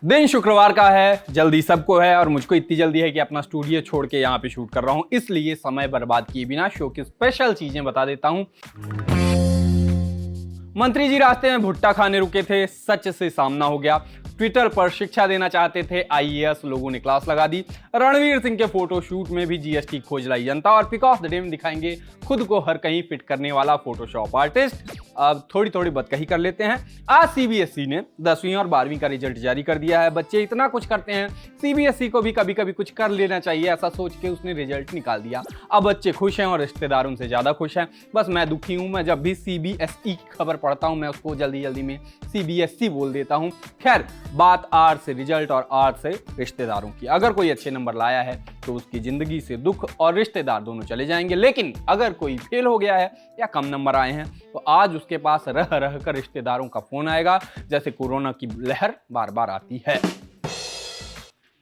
दिन शुक्रवार का है, जल्दी सबको है और मुझको इतनी जल्दी है कि अपना स्टूडियो छोड़ के यहाँ पे शूट कर रहा हूँ, इसलिए समय बर्बाद किए बिना शो की स्पेशल चीजें बता देता हूँ। मंत्री जी रास्ते में भुट्टा खाने रुके थे, सच से सामना हो गया। ट्विटर पर शिक्षा देना चाहते थे आईएएस, लोगों ने क्लास लगा दी। रणवीर सिंह के फोटोशूट में भी जीएसटी खोज लाई जनता और पिक ऑफ द डे में दिखाएंगे खुद को हर कहीं फिट करने वाला फोटोशॉप आर्टिस्ट। अब थोड़ी थोड़ी बदकही कर लेते हैं। आज सीबीएसई ने 10वीं और 12वीं का रिजल्ट जारी कर दिया है। बच्चे इतना कुछ करते हैं, सीबीएसई को भी कभी कभी कुछ कर लेना चाहिए, ऐसा सोच के उसने रिजल्ट निकाल दिया। अब बच्चे खुश हैं और रिश्तेदार उनसे ज्यादा खुश हैं। बस मैं दुखी हूं। मैं जब भी सीबीएसई की खबर पढ़ता हूं मैं उसको जल्दी जल्दी में सीबीएसई बोल देता हूं। खैर, बात आर से रिजल्ट और आर से रिश्तेदारों की। अगर कोई अच्छे नंबर लाया है तो उसकी जिंदगी से दुख और रिश्तेदार दोनों चले जाएंगे, लेकिन अगर कोई फेल हो गया है या कम नंबर आए हैं तो आज उसके पास रह रह कर रिश्तेदारों का फोन आएगा, जैसे कोरोना की लहर बार बार आती है।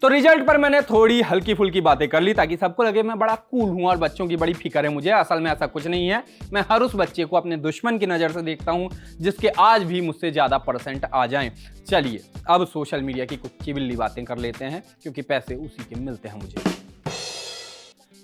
तो रिजल्ट पर मैंने थोड़ी हल्की फुल्की बातें कर ली ताकि सबको लगे मैं बड़ा कूल हूं और बच्चों की बड़ी फिक्र है मुझे। असल में ऐसा कुछ नहीं है। मैं हर उस बच्चे को अपने दुश्मन की नजर से देखता हूं जिसके आज भी मुझसे ज्यादा परसेंट आ जाएं। चलिए अब सोशल मीडिया की कुछ चिबिल्ली बातें कर लेते हैं, क्योंकि पैसे उसी के मिलते हैं मुझे।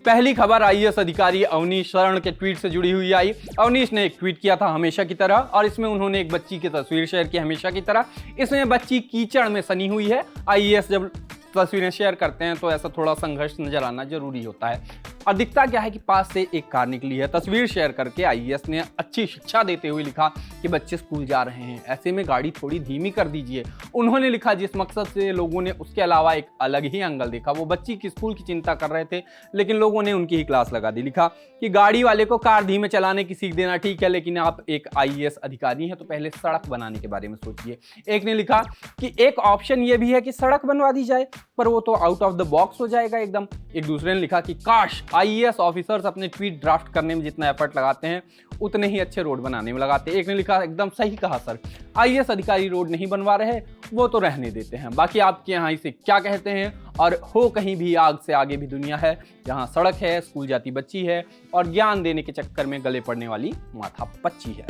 पहली खबर आईएएस अधिकारी अवनीश शरण के ट्वीट से जुड़ी हुई आई। अवनीश ने एक ट्वीट किया था हमेशा की तरह, और इसमें उन्होंने एक बच्ची की तस्वीर शेयर की हमेशा की तरह। इसमें बच्ची कीचड़ में सनी हुई है। आईएएस जब तस्वीरें शेयर करते हैं तो ऐसा थोड़ा संघर्ष नजर आना जरूरी होता है। और दिखता क्या है कि पास से एक कार निकली है। तस्वीर शेयर करके आईएएस ने अच्छी शिक्षा देते हुए लिखा कि बच्चे स्कूल जा रहे हैं, ऐसे में गाड़ी थोड़ी धीमी कर दीजिए। उन्होंने लिखा जिस मकसद से लोगों ने उसके अलावा एक अलग ही एंगल देखा। वो बच्ची की स्कूल की चिंता कर रहे थे, लेकिन लोगों ने उनकी ही क्लास लगा दी। लिखा कि गाड़ी वाले को कार धीमे चलाने की सीख देना ठीक है, लेकिन आप एक आईएएस अधिकारी हैं तो पहले सड़क बनाने के बारे में सोचिए। एक ने लिखा कि एक ऑप्शन ये भी है कि सड़क बनवा दी जाए, पर वो तो आउट ऑफ द बॉक्स हो जाएगा एकदम। एक दूसरे ने लिखा कि काश आईएएस ऑफिसर्स अपने ट्वीट ड्राफ्ट करने में जितना एफर्ट लगाते हैं उतने ही अच्छे रोड बनाने में लगाते हैं। एक ने लिखा एकदम सही कहा सर, आईएएस अधिकारी रोड नहीं बनवा रहे, वो तो रहने देते हैं। बाकी आपके यहाँ इसे क्या कहते हैं? और हो कहीं भी आग से आगे भी दुनिया है, जहाँ सड़क है, स्कूल जाती बच्ची है और ज्ञान देने के चक्कर में गले पड़ने वाली माथा पच्ची है।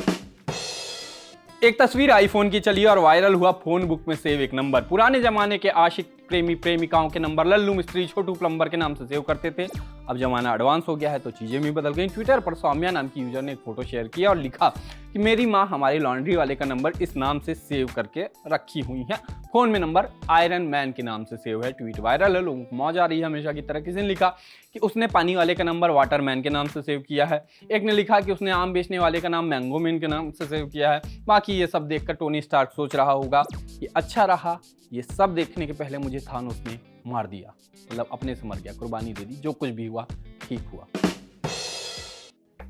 एक तस्वीर आईफोन की चली और वायरल हुआ फोन बुक में सेव एक नंबर। पुराने जमाने के आशिक प्रेमी प्रेमिकाओं के नंबर लल्लू मिस्त्री, छोटू प्लम्बर के नाम से सेव करते थे। अब जमाना एडवांस हो गया है तो चीजें भी बदल गई। ट्विटर पर सौम्या नाम की यूजर ने एक फोटो शेयर किया और लिखा कि मेरी माँ हमारे लॉन्ड्री वाले का नंबर इस नाम से सेव करके रखी हुई है। फोन में नंबर आयरन मैन के नाम से सेव है। ट्वीट वायरल है, लोगों को मौज आ रही है हमेशा की तरह। किसी ने लिखा कि उसने पानी वाले का नंबर वाटर मैन के नाम से सेव किया है। एक ने लिखा कि उसने आम बेचने वाले का नाम मैंगो मैन के नाम से सेव किया है। बाकी ये सब देखकर टोनी स्टार्क सोच रहा होगा कि अच्छा रहा, ये सब देखने के पहले मुझे थानोस ने मार दिया, मतलब अपने से मर गया, कुर्बानी दे दी, जो कुछ भी हुआ ठीक हुआ।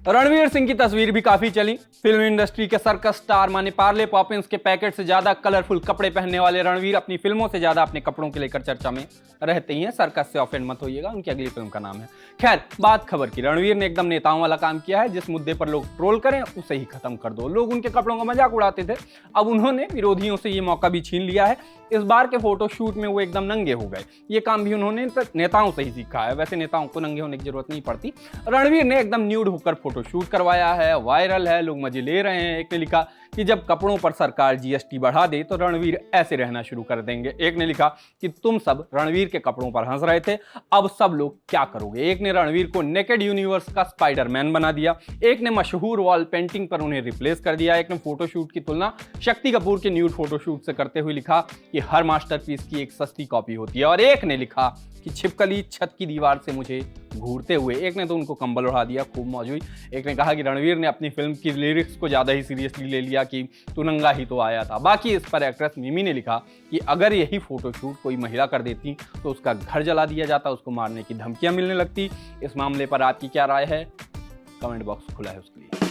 रणवीर सिंह की तस्वीर भी काफी चली। फिल्म इंडस्ट्री के सर्कस स्टार माने पार्ले पॉपिंस के पैकेट से ज्यादा कलरफुल कपड़े पहनने वाले रणवीर अपनी फिल्मों से ज्यादा अपने कपड़ों के लेकर चर्चा में रहते ही हैं। सर्कस से ऑफेंड मत होइएगा, उनकी अगली फिल्म का नाम है। खैर, बात खबर की। रणवीर ने एकदम नेताओं वाला काम किया है। जिस मुद्दे पर लोग ट्रोल करें उसे ही खत्म कर दो। लोग उनके कपड़ों का मजाक उड़ाते थे, अब उन्होंने विरोधियों से ये मौका भी छीन लिया है। इस बार के फोटो शूट में वो एकदम नंगे हो गए। ये काम भी उन्होंने नेताओं से ही सीखा है। वैसे नेताओं को नंगे होने की जरूरत नहीं पड़ती। रणवीर ने एकदम न्यूड होकर फोटो शूट करवाया है, वायरल है, लोग मजे ले रहे हैं। एक ने लिखा कि जब कपड़ों पर सरकार जीएसटी बढ़ा दे तो रणवीर ऐसे रहना शुरू कर देंगे। एक ने लिखा कि तुम सब रणवीर के कपड़ों पर हंस रहे थे, अब सब लोग क्या करोगे। एक ने रणवीर को नेकेड यूनिवर्स का स्पाइडरमैन बना दिया। एक ने मशहूर वॉल पेंटिंग पर उन्हें रिप्लेस कर दिया। एक ने फोटोशूट की तुलना शक्ति कपूर के न्यूड फोटोशूट से करते हुए लिखा कि हर मास्टरपीस की एक सस्ती कॉपी होती है। और एक ने लिखा कि छिपकली छत की दीवार से मुझे घूरते हुए। एक ने तो उनको कंबल उड़ा दिया, खूब मौज हुई। एक ने कहा कि रणवीर ने अपनी फिल्म की लिरिक्स को ज्यादा ही सीरियसली ले लिया कि तू नंगा ही तो आया था। बाकी इस पर एक्ट्रेस मिमी ने लिखा कि अगर यही फोटोशूट कोई महिला कर देती तो उसका घर जला दिया जाता, उसको मारने की धमकियां मिलने लगती। इस मामले पर आपकी क्या राय है? कमेंट बॉक्स खुला है उसके लिए।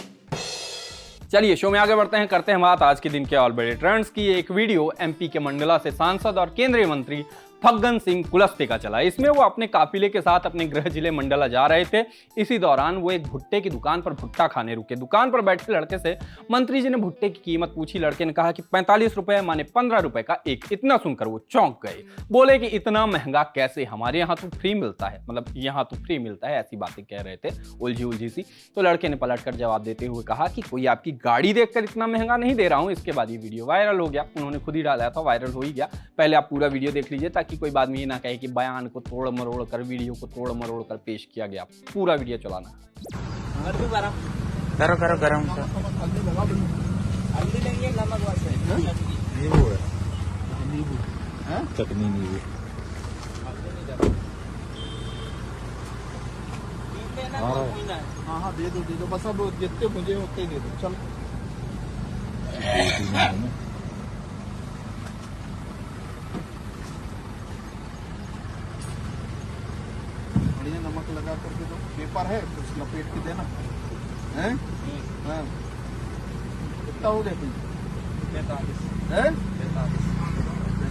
चलिए शो में आगे बढ़ते हैं, करते हैं बात आज के दिन के ऑल बड़े ट्रेंड्स की। एक वीडियो एमपी के मंडला से सांसद और केंद्रीय मंत्री फग्गन सिंह कुलस्ते का चला। इसमें वो अपने काफिले के साथ अपने गृह जिले मंडला जा रहे थे। इसी दौरान वो एक भुट्टे की दुकान पर भुट्टा खाने रुके। दुकान पर बैठे लड़के से मंत्री जी ने भुट्टे की कीमत पूछी। लड़के ने कहा कि 45 रुपए माने 15 रुपए का एक। इतना सुनकर वो चौंक गए, बोले कि इतना महंगा कैसे, हमारे यहाँ तो फ्री मिलता है, मतलब यहाँ तो फ्री मिलता है, ऐसी बातें कह रहे थे उलझी उलझी सी। तो लड़के ने पलटकर जवाब देते हुए कहा कि कोई आपकी गाड़ी देखकर इतना महंगा नहीं दे रहा हूँ। इसके बाद ये वीडियो वायरल हो गया। उन्होंने खुद ही डाला था, वायरल हो ही गया। पहले आप पूरा वीडियो देख लीजिए ताकि कोई बाद में ये ना कहे कि बयान को तोड़ मरोड़ कर, वीडियो को तोड़ मरोड़ कर पेश किया गया। पूरा वीडियो चलाना। करो करो गरम हल्दी लेंगे, नमक नींबू है, नींबू चटनी नींबू। हाँ हाँ दे दो बस। अब जितने मुझे उतने दे दो। चल बढ़िया नमक लगा करके दो। पेपर है कुछ लपेट के देना है। हाँ कितना हो गया?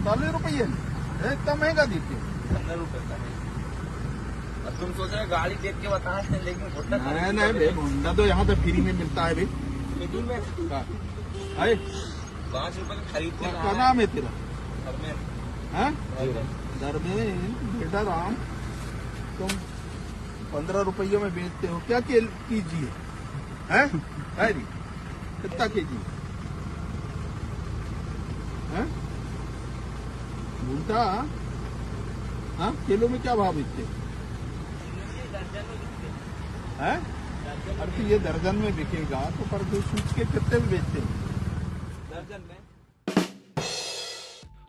45 रुपये इतना महंगा देते? 15 रुपए का है। अब तुम सोच रहे गाड़ी देख के बता रहे, लेकिन भुट्टा नहीं भाई, भुट्टा तो यहाँ तो फ्री में मिलता है भाई। फ्री में 5 रुपए का खरीदते हैं। क्या नाम है तेरा? धर्मेंद्र। धर्मेंद्र बेटा राम, तुम 15 रुपयों में बेचते हो, क्या कीजिए? हैं कितना केजी है भुट्टा? हाँ किलो में क्या भाव बेचते हैं? अरे तो ये दर्जन में बिकेगा तो पर जो सूच के कितने में बेचते हैं? दर्जन में।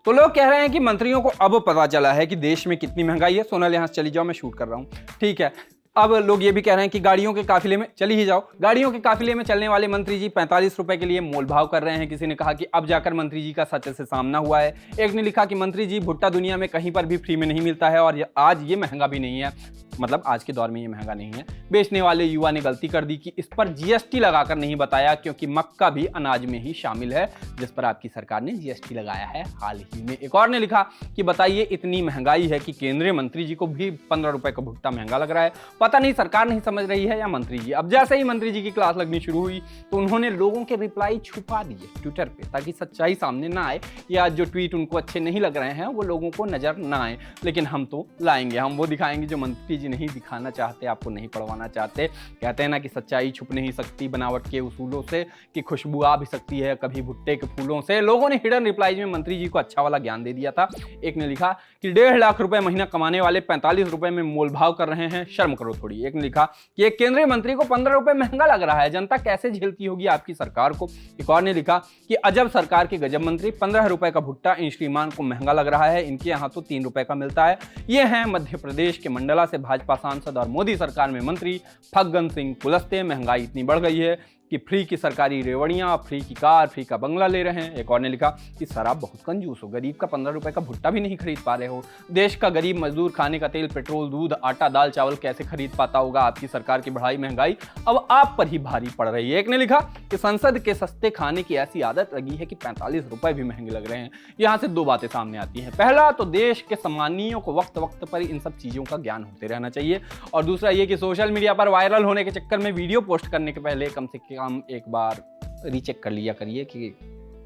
तो लोग कह रहे हैं कि मंत्रियों को अब पता चला है कि देश में कितनी महंगाई है। सोनल यहाँ से चली जाओ, मैं शूट कर रहा हूँ, ठीक है। अब लोग ये भी कह रहे हैं कि गाड़ियों के काफिले में चली ही जाओ। गाड़ियों के काफिले में चलने वाले मंत्री जी 45 रुपए के लिए मोल भाव कर रहे हैं। किसी ने कहा कि अब जाकर मंत्री जी का सच से सामना हुआ है। एक ने लिखा कि मंत्री जी भुट्टा दुनिया में कहीं पर भी फ्री में नहीं मिलता है और आज ये महंगा भी नहीं है, मतलब आज के दौर में ये महंगा नहीं है। बेचने वाले युवा ने गलती कर दी कि इस पर जीएसटी लगाकर नहीं बताया, क्योंकि मक्का भी अनाज में ही शामिल है जिस पर आपकी सरकार ने जीएसटी लगाया है हाल ही में। एक और ने लिखा कि बताइए इतनी महंगाई है कि केंद्रीय मंत्री जी को भी 15 रुपए का भुट्टा महंगा लग रहा है। पता नहीं सरकार नहीं समझ रही है या मंत्री जी। अब जैसे ही मंत्री जी की क्लास लगनी शुरू हुई तो उन्होंने लोगों के रिप्लाई छुपा दिए ट्विटर पे, ताकि सच्चाई सामने ना आए या जो ट्वीट उनको अच्छे नहीं लग रहे हैं वो लोगों को नजर ना आए। लेकिन हम तो लाएंगे, हम वो दिखाएंगे जो मंत्री जी नहीं दिखाना चाहते, आपको नहीं पढ़वाना चाहते। कहते हैं ना कि सच्चाई छुप नहीं सकती बनावट के उसूलों से, कि खुशबू आ भी सकती है कभी भुट्टे के फूलों से। लोगों ने हिडन रिप्लाईज में मंत्री जी को अच्छा वाला ज्ञान दे दिया था। एक ने लिखा कि 1.5 लाख रुपए महीना कमाने वाले 45 रुपए में मोल भाव कर रहे हैं, शर्म करो थोड़ी। एक ने लिखा कि एक केंद्रीय मंत्री को 15 रुपए महंगा लग रहा है, जनता कैसे झेलती होगी आपकी सरकार को। एक और ने लिखा कि अजब सरकार के गजब मंत्री, 15 रुपए का भुट्टा इन श्रीमान को महंगा लग रहा है, इनके यहाँ तो 3 रुपए का मिलता है। ये हैं मध्य प्रदेश के मंडला से भाजपा सांसद और मोदी सरकार में मंत्री फग्गन सिंह कुलस्ते। महंगाई इतनी बढ़ गई है कि फ्री की सरकारी रेवड़ियां, फ्री की कार, फ्री का बंगला ले रहे हैं। एक और ने लिखा कि सर आप बहुत कंजूस हो, गरीब का 15 रुपए का भुट्टा भी नहीं खरीद पा रहे हो। देश का गरीब मजदूर खाने का तेल, पेट्रोल, दूध, आटा, दाल, चावल कैसे खरीद पाता होगा। आपकी सरकार की बढ़ाई महंगाई अब आप पर ही भारी पड़ रही है। एक ने लिखा कि संसद के सस्ते खाने की ऐसी आदत लगी है कि 45 रुपए भी महंगे लग रहे हैं। यहाँ से 2 बातें सामने आती हैं। पहला तो देश के सम्मानियों को वक्त वक्त पर इन सब चीजों का ज्ञान होते रहना चाहिए, और दूसरा ये कि सोशल मीडिया पर वायरल होने के चक्कर में वीडियो पोस्ट करने के पहले कम से कम एक बार रीचेक कर लिया करिए कि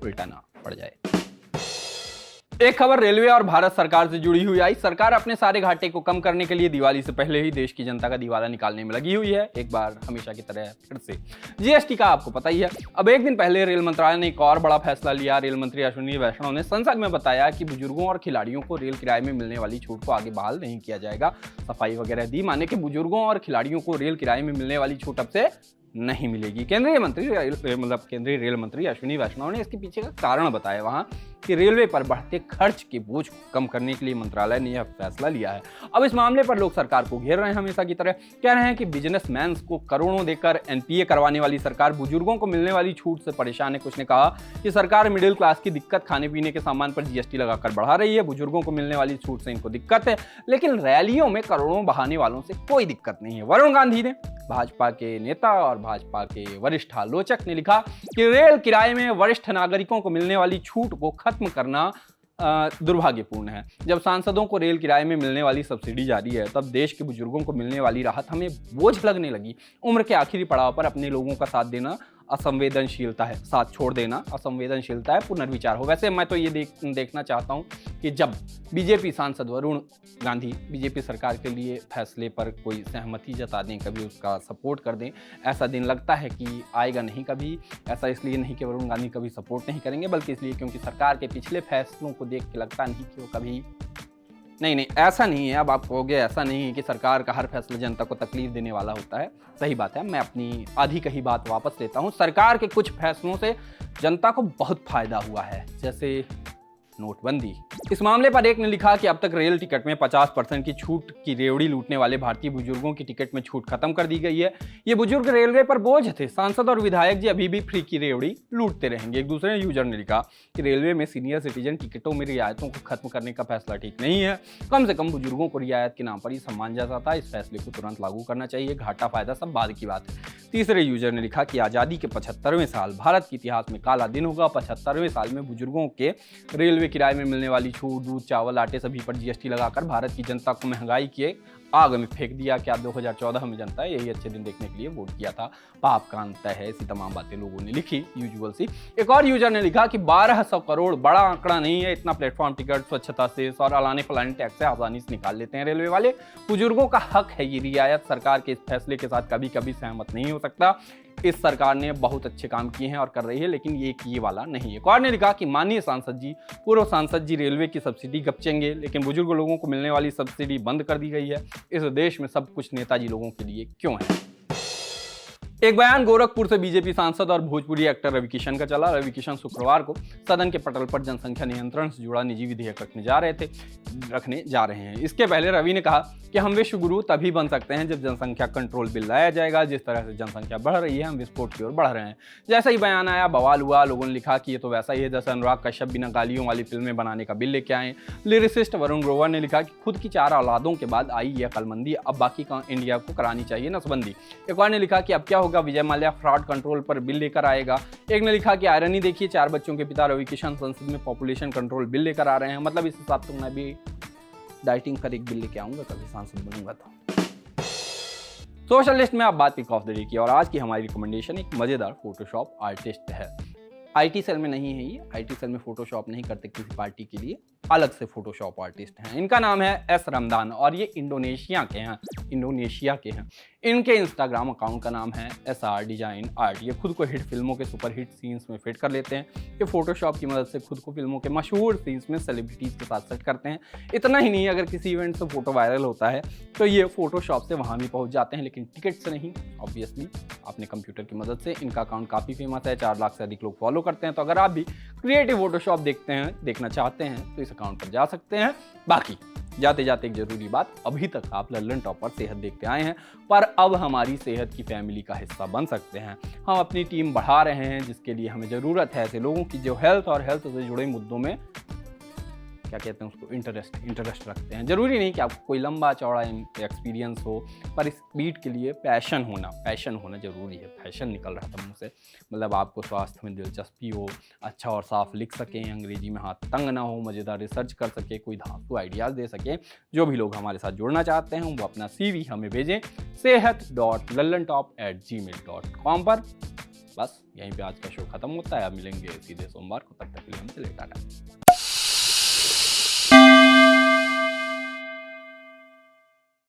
उल्टा ना पड़ जाए। एक खबर रेलवे और भारत सरकार से जुड़ी हुई आई। सरकार अपने सारे घाटे को कम करने के लिए दिवाली से पहले ही देश की जनता का दिवाला निकालने में लगी हुई है। एक बार हमेशा की तरह फिर से जीएसटी का आपको पता ही है। अब एक दिन पहले रेल मंत्रालय ने एक और बड़ा फैसला लिया। रेल मंत्री अश्विनी वैष्णव ने संसद में बताया कि बुजुर्गों और खिलाड़ियों को रेल किराए में मिलने वाली छूट को आगे बहाल नहीं किया जाएगा। सफाई वगैरह दी, माने कि बुजुर्गों और खिलाड़ियों को रेल किराए में मिलने वाली छूट अब से नहीं मिलेगी। केंद्रीय रेल मंत्री अश्विनी वैष्णव ने इसके पीछे का कारण बताया वहां कि रेलवे पर बढ़ते खर्च के बोझ को कम करने के लिए मंत्रालय ने यह फैसला लिया है। अब इस मामले पर लोग सरकार को घेर रहे हैं हमेशा की तरह। कह रहे हैं कि बिजनेसमैन को करोड़ों देकर एनपीए करवाने वाली सरकार बुजुर्गों को मिलने वाली छूट से परेशान है। कुछ ने कहा कि सरकार मिडिल क्लास की दिक्कत, खाने पीने के सामान पर जीएसटी लगाकर बढ़ा रही है। बुजुर्गों को मिलने वाली छूट से इनको दिक्कत है, लेकिन रैलियों में करोड़ों बहाने वालों से कोई दिक्कत नहीं है। वरुण गांधी ने, भाजपा के नेता और भाजपा के वरिष्ठ आलोचक, ने लिखा कि रेल किराए में वरिष्ठ नागरिकों को मिलने वाली छूट को खत्म करना दुर्भाग्यपूर्ण है। जब सांसदों को रेल किराए में मिलने वाली सब्सिडी जारी है, तब देश के बुजुर्गों को मिलने वाली राहत हमें बोझ लगने लगी। उम्र के आखिरी पड़ाव पर अपने लोगों का साथ देना असंवेदनशीलता है, साथ छोड़ देना असंवेदनशीलता है, पुनर्विचार हो। वैसे मैं तो ये देखना चाहता हूँ कि जब बीजेपी सांसद वरुण गांधी बीजेपी सरकार के लिए फैसले पर कोई सहमति जता दें, कभी उसका सपोर्ट कर दें, ऐसा दिन लगता है कि आएगा नहीं कभी। ऐसा इसलिए नहीं कि वरुण गांधी कभी सपोर्ट नहीं करेंगे, बल्कि इसलिए क्योंकि सरकार के पिछले फैसलों को देख के लगता नहीं कि वो कभी नहीं, ऐसा नहीं है। अब आप कहोगे ऐसा नहीं है कि सरकार का हर फैसला जनता को तकलीफ देने वाला होता है। सही बात है, मैं अपनी आधी कही बात वापस लेता हूँ। सरकार के कुछ फैसलों से जनता को बहुत फायदा हुआ है, जैसे नोटबंदी। इस मामले पर एक ने लिखा कि अब तक रेल टिकट में 50% की छूट की रेवड़ी लूटने वाले भारतीय बुजुर्गों की टिकट में छूट खत्म कर दी गई है। ये बुजुर्ग रेलवे पर बोझ थे। सांसद और विधायक जी अभी भी फ्री की रेवड़ी लूटते रहेंगे। एक दूसरे यूजर ने लिखा कि रेलवे में सीनियर सिटीजन टिकटों में रियायतों को खत्म करने का फैसला ठीक नहीं है। कम से कम बुजुर्गों को रियायत के नाम पर ही सम्मान जाता था। इस फैसले को तुरंत लागू करना चाहिए। घाटा फायदा सब बाद की बात है। तीसरे यूजर ने लिखा कि आज़ादी के 75वें साल भारत के इतिहास में काला दिन होगा। 75वें साल में बुजुर्गों के रेलवे किराए में मिलने वाली छूट, दूध, चावल, आटे सभी पर जीएसटी लगाकर भारत की जनता को महंगाई के आग में फेंक दिया। क्या 2014 में जनता यही अच्छे दिन देखने के लिए वोट किया था? पाप का अंत है। ऐसी तमाम बातें लोगों ने लिखी यूजुअल सी। एक और यूजर ने लिखा कि 1200 करोड़ बड़ा आंकड़ा नहीं है। इतना प्लेटफॉर्म टिकट, स्वच्छता सेस और अलाने फलाने टैक्स से आसानी से निकाल लेते हैं रेलवे वाले। बुजुर्गों का हक है ये रियायत। सरकार के इस फैसले के साथ कभी कभी सहमत नहीं हो सकता। इस सरकार ने बहुत अच्छे काम किए हैं और कर रही है, लेकिन ये वाला नहीं है। एक और ने लिखा कि माननीय सांसद जी, पूर्व सांसद जी रेलवे की सब्सिडी गपचेंगे, लेकिन बुजुर्ग लोगों को मिलने वाली सब्सिडी बंद कर दी गई है। इस देश में सब कुछ नेताजी लोगों के लिए क्यों है? एक बयान गोरखपुर से बीजेपी सांसद और भोजपुरी एक्टर रवि किशन का चला। रवि किशन शुक्रवार को सदन के पटल पर जनसंख्या नियंत्रण से जुड़ा निजी विधेयक रखने जा रहे हैं। इसके पहले रवि ने कहा कि हम विश्व गुरु तभी बन सकते हैं जब जनसंख्या कंट्रोल बिल लाया जाएगा। जिस तरह से जनसंख्या बढ़ रही है, हम विस्फोट की ओर बढ़ रहे हैं। जैसा ही बयान आया, बवाल हुआ। लोगों ने लिखा कि ये तो वैसा ही है जैसे अनुराग कश्यप बिना गालियों वाली फिल्में बनाने का बिल लेके आए। लिरिसिस्ट वरुण ग्रोवर ने लिखा कि खुद की 4 औलादों के बाद आई ये अकलमंदी, अब बाकी का इंडिया को करानी चाहिए नसबंदी। एक और ने लिखा कि अब क्या होगा, विजय माल्या फ्रॉड कंट्रोल पर बिल लेकर आएगा। एक ने लिखा कि आयरनी देखिए, 4 बच्चों के पिता रवि किशन संसद में पॉपुलेशन कंट्रोल बिल लेकर आ रहे हैं। मतलब इस हिसाब से मैं भी डाइटिंग पर एक बिल लेके आऊंगा कभी सांसद बनूंगा तो। सोशल लिस्ट में आप बात पिक ऑफ द डे की, और आज की हमारी रिकमेंडेशन एक मजेदार फोटोशॉप आर्टिस्ट है। आईटी सेल में नहीं है ये, आईटी सेल में फोटोशॉप नहीं करते किसी पार्टी के लिए, अलग से फोटोशॉप आर्टिस्ट हैं। इनका नाम है एस रमदान और ये इंडोनेशिया के हैं। इनके इंस्टाग्राम अकाउंट का नाम है SR डिजाइन आर्ट। ये खुद को हिट फिल्मों के सुपरहिट सीन्स में फिट कर लेते हैं। ये फोटोशॉप की मदद से खुद को फिल्मों के मशहूर सीन्स में सेलिब्रिटीज के साथ सेट करते हैं। इतना ही नहीं, अगर किसी इवेंट से फोटो वायरल होता है तो ये फोटोशॉप से वहाँ भी पहुँच जाते हैं, लेकिन टिकट से नहीं, ऑब्वियसली अपने कंप्यूटर की मदद से। इनका अकाउंट काफ़ी फेमस है, 4 लाख से अधिक लोग फॉलो करते हैं। तो अगर आप भी क्रिएटिव फोटोशॉप देखना चाहते हैं तो इस अकाउंट पर जा सकते हैं। बाकी जाते जाते एक जरूरी बात, अभी तक आप लल्लन टॉप पर सेहत देखते आए हैं, पर अब हमारी सेहत की फैमिली का हिस्सा बन सकते हैं। हम अपनी टीम बढ़ा रहे हैं, जिसके लिए हमें ज़रूरत है ऐसे लोगों की जो हेल्थ और हेल्थ से जुड़े मुद्दों में क्या कहते हैं उसको, इंटरेस्ट रखते हैं। जरूरी नहीं कि आपको कोई लंबा चौड़ा एक्सपीरियंस हो, पर इस बीट के लिए पैशन होना जरूरी है। फैशन निकल रहा था मुँह से, मतलब आपको स्वास्थ्य में दिलचस्पी हो, अच्छा और साफ लिख सकें, अंग्रेजी में हाथ तंग ना हो, मज़ेदार रिसर्च कर सके, कोई धांसू आइडियाज़ दे सके। जो भी लोग हमारे साथ जुड़ना चाहते हैं वो अपना CV हमें भेजें sehat.lallantop@gmail.com पर। बस यहीं पे आज का शो खत्म होता है। अब मिलेंगे सीधे सोमवार को, तब तक के लिए हमसे टाटा।